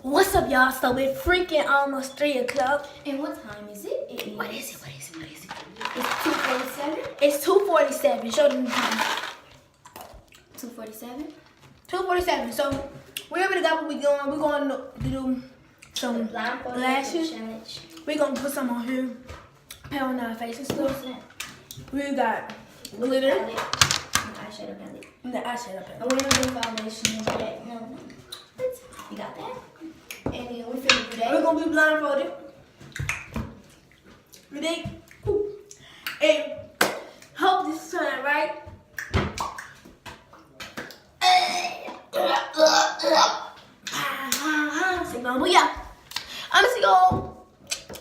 What's up, y'all? So it's freaking almost 3 o'clock. And what time is it? What is it? It's 2:47. It's 2:47. Show them the time. 2:47. 2:47. So we already got what we doing. We're going to do some lashes. Challenge. We're going to put some on here. Put on our faces stuff. We got glitter. Eyeshadow palette. The eyeshadow palette. And we're going to do foundation. No. You got that? And then we're finna do that. We're going to be blindfolded. Ready? And hope this is turning out right. But yeah, I'm gonna go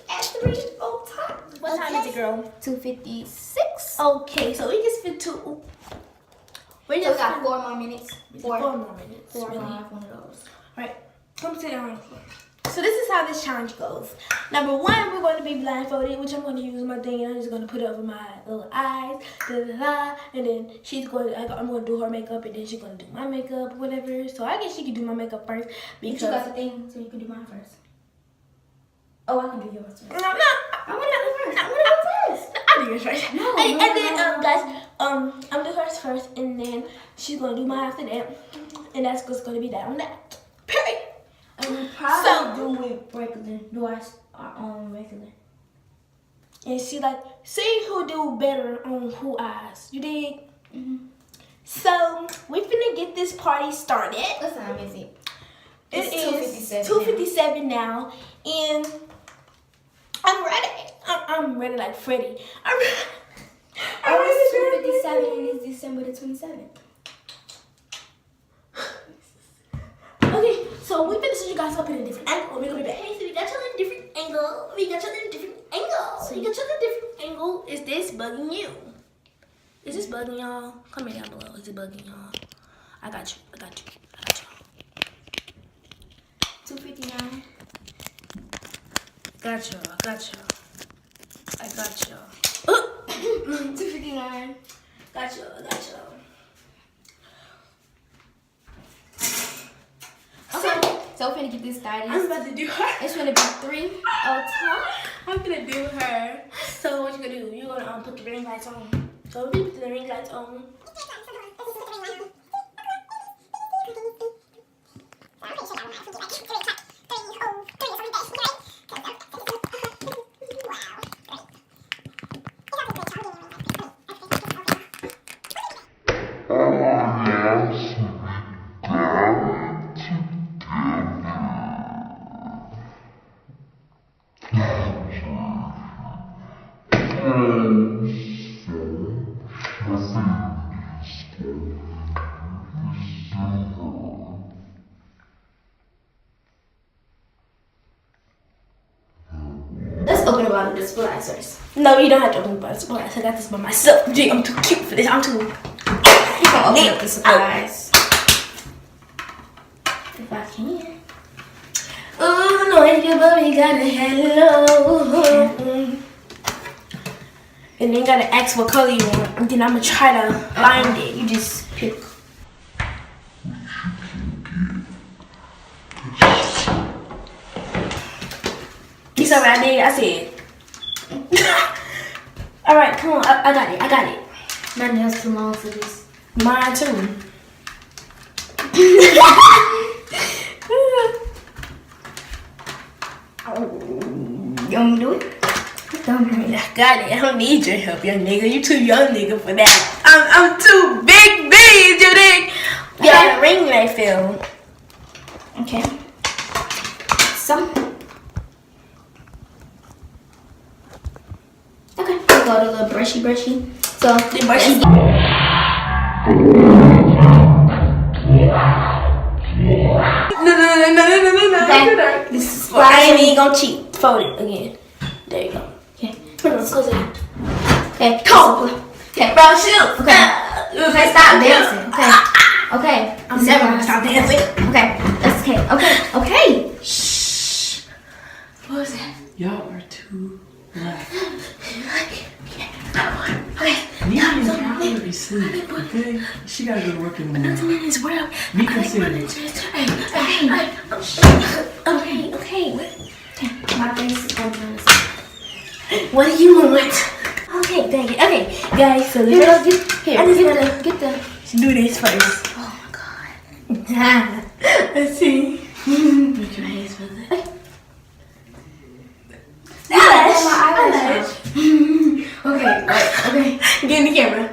at 3 on time. What time is it, girl? 2:56. Okay, so we just fit 2. We So just we got 4 more minutes. 4 more minutes. 4 really. or 5, one of those. Right, come sit down on the floor. So this is how this challenge goes. Number 1, we're going to be blindfolded, which I'm going to use my thing, and I'm just going to put it over my little eyes, and then I'm going to do her makeup, and then she's going to do my makeup, whatever. So I guess she can do my makeup first because You got the thing, so you can do mine first. Oh, I can do yours first. No, I want to do first. I want to do first. I'll do yours first. No, and then guys, I'm gonna do hers first, and then she's gonna do mine after that, and that's what's gonna be that on that. Period. And we probably do it regular. Do our own regular. And see, like, see who do better on who eyes. You dig? So we finna get this party started. What time is it? It It's is 2:57 now, and I'm ready. I'm ready like Freddie. I'm ready. It's 2:57 and it's December the 27th. Okay, so we finna set you guys up in a different angle. We're gonna be back. Hey, so we got you in a different angle. Is this bugging you? Is this bugging y'all? Comment down below. Is it bugging y'all? I got you. 2:59. Got y'all. 2:59. Got y'all. Okay, so we're finna get this started. I'm about to do her. It's gonna be 3 on top. I'm gonna do her. So what you gonna do? You're gonna put the ring lights on. So we put the ring lights on. Let's open about the splashers. No, you don't have to open the surprise. I got this by myself. Gee, I'm too cute for this. I'm too. You can open up the surprise. If I can. Oh, no, it's your baby got a hello. And then you gotta ask what color you want. And then I'm gonna try to find it. You just pick. You saw what I did? I said. Alright, come on. I got it. My nails too long for this. Mine too. You want me to do it? Don't hurry. I got it. I don't need your help, young nigga. You too young nigga for that. I'm too big beans, you think? Yeah, the ring light fell. Okay. So. Okay. We'll go to the brushy. So The brushy. No. Okay. This is Well, I ain't even gonna cheat. Fold it again. There you go. Okay. Let's go there. Okay. Come. Okay. Bro, shoot. Okay. Okay. Stop dancing. Okay. I'm never gonna stop dancing. Okay. That's okay. Shh. What was that? Y'all are too loud. Okay. Nina's already asleep, okay? She gotta go to work in the morning. It's world. Be considerate. Hey. my face is going to What do you want? Okay, dang it. Okay, guys, so Here, let's here, I just wanna get the. do this first. Oh my god. Let's see. Put your hands for that. Eyelash. Okay, right, okay. Get in the camera.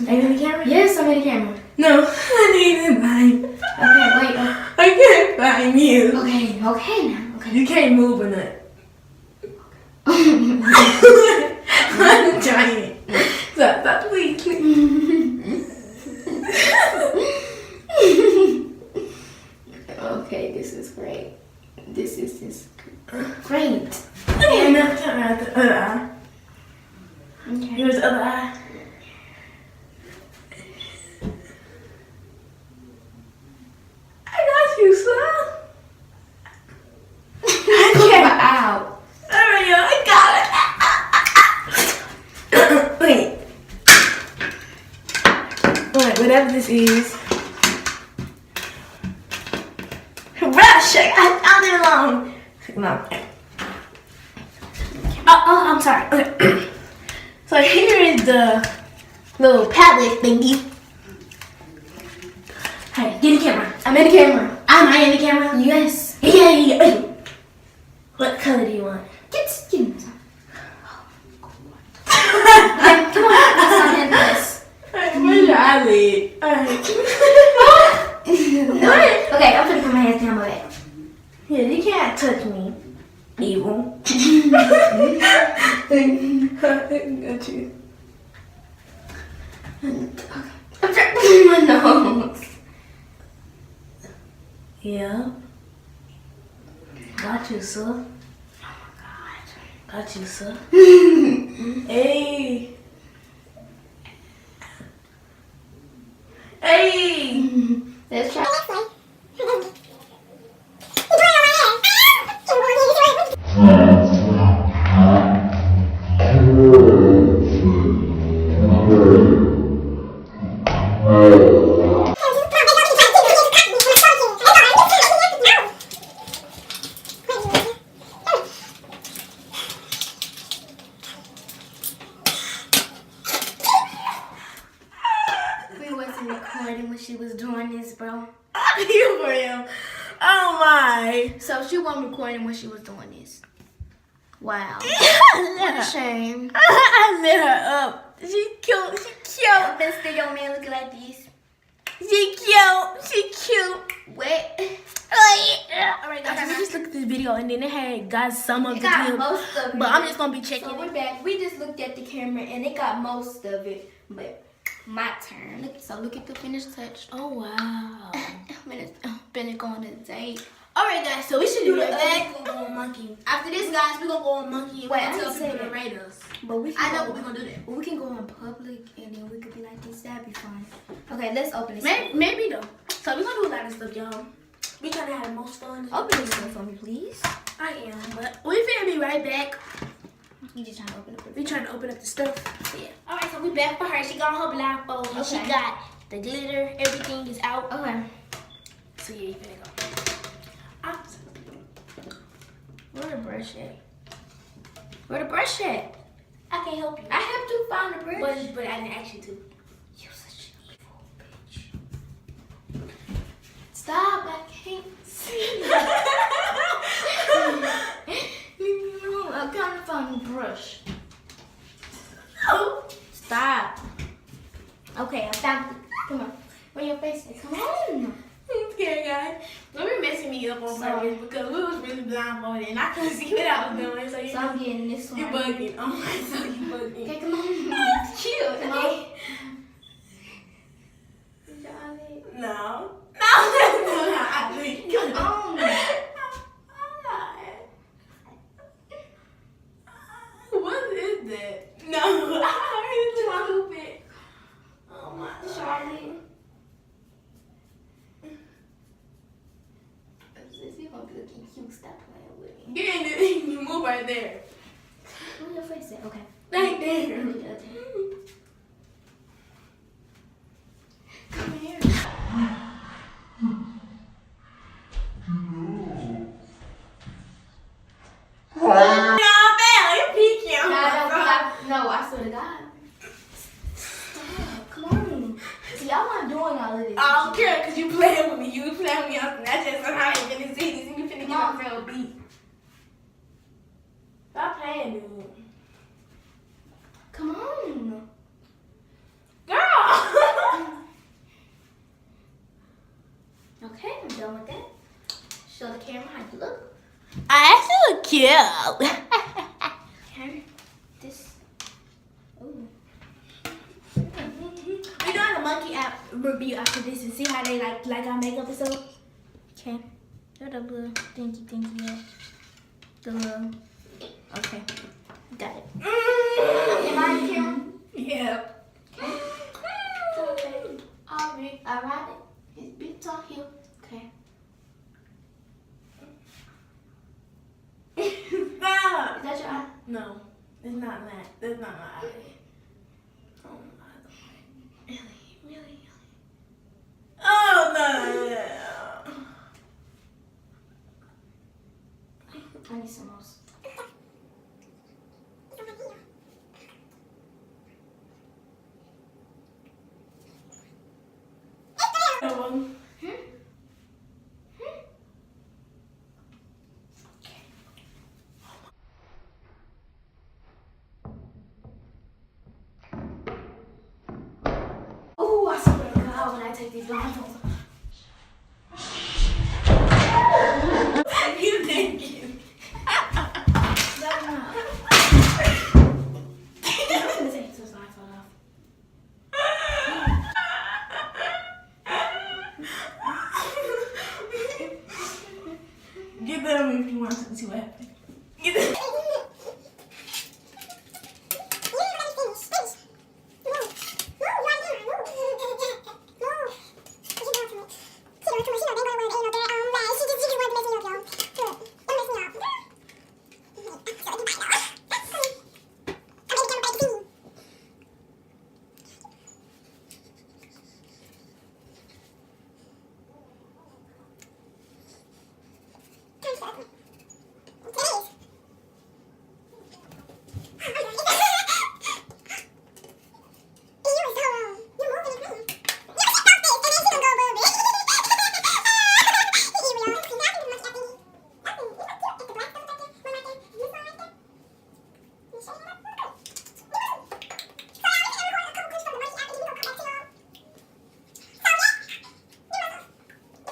Are you in the camera? Yes, I'm in the camera. No, I need to find. Okay, wait. I can't find you. Okay, okay now. Okay. You can't move or nothing. I'm trying. Stop, please. Okay, this is great. This is great. Okay, now turn around the other eye. Okay. Here's the other eye. I got you, son. I can't. Ow. Alright, yo, I got it. Wait. Alright, whatever this is. Brush! I found it alone. No. Oh, I'm sorry. Okay. So here is the little palette thingy. Hey, get in the camera. I'm in the camera. Am I in the camera? Yes. Yeah. What color do you want? Get some. Come on, let's not handle this. Alright, where's your eyelid? Alright. Okay, I'm gonna put my hands down my back. Yeah, you can't touch me. Evil. Got you. I'm trying my nose. Yeah. Got you, sir. Oh my Got you, sir. Hey. Hey. god. Let's try. We wasn't recording when she was doing this, bro. You for real? Oh my. So she wasn't recording when she was doing this. Wow. I What a lit shame. I lit her up. She cute. She cute. I've been still your man looking like this. She cute. She cute. Wet. Alright guys, we just looked at this video and then it had got some of It the got clip. most of it. But I'm just gonna be checking So it. we're back. We just looked at the camera and it got most of it. But my turn. Look at the finished touch. Oh wow. Been going to date. Alright guys, so we should do the Yeah. we're gonna go on monkey. After this guys, we're gonna go on monkey and Wait, we're I gonna tell didn't say people to that. rate us. But we I know, go, but we're gonna do that. we can go in public and then we could be like this. That'd be fun. Okay, let's open this. Maybe though. So we're gonna do a lot of stuff, y'all. We trying to have the most fun. Open this one for me, please. I am, but we finna be right back. You just trying to open it. We trying to open up the stuff. Yeah. Alright, so we back for her. She got her blindfold and she Okay. got the glitter. Everything is out. Okay. So yeah, you finna go. Where the brush at? Where the brush at? I can't help you. I have to find the brush. But I didn't ask you to. You're such an evil bitch. Stop, I can't see. Leave me alone. I'm trying to find the brush. Oh. Stop. Okay, I found it. Come on. Where your face is? Come on. I'm scared, guys. Don't be messing me up on purpose because we was really blindfolded and I couldn't see what I was doing. So So I'm getting this one. you bugging. Oh my god, you bugging. Okay, come on. Chill. Come on. No. No, I think. Come on. What is that? No, I heard it stupid. Oh my Charlie. You're gonna be looking cute. Stop playing with me. Get in it. You move right there. Where your face at? Okay. Right there. Come here. can't do it. Come on. Girl! Okay, I'm done with that. Show the camera how you look. I actually look cute. Okay. This. Ooh. We're doing a monkey app review after this and see how they like our makeup and stuff. Okay. Throw the little thinky up. The little. Okay. Got it. Am I on camera? Yeah. Okay. Alright. It's big talk here. Okay. Stop. Is that your eye? No, it's not that. That's not my eye. Oh my God. Really? Oh no. I need some more. Oh, I swear to God when I take these blindfolds off. You think you? That's not. I'm gonna take this blindfold off. Get that on me if you want to see what happens. Get that.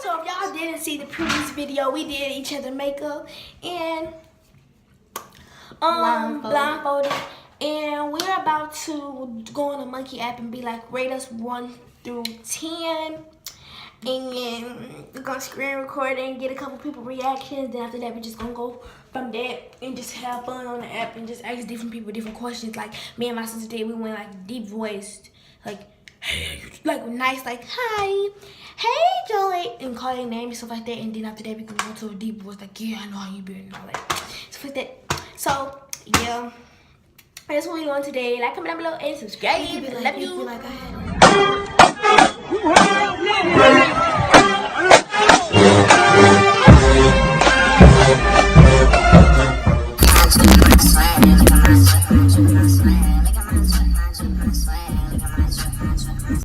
So if y'all didn't see the previous video, we did each other makeup and blindfolded. And we're about to go on a monkey app and be like, rate us 1 through 10. And we're gonna screen record and get a couple people reactions. Then after that, we're just gonna go from that and just have fun on the app and just ask different people different questions. Like me and my sister did, we went like deep voiced, like hey, like nice, like hi, hey Joey, and call their name and stuff like that. And then after that, we can go to a deep voice, like yeah, I know how you been and all that stuff like that. So yeah, that's what we're doing today. Like, comment down below and subscribe. You could be like, Love you you. could be like, I had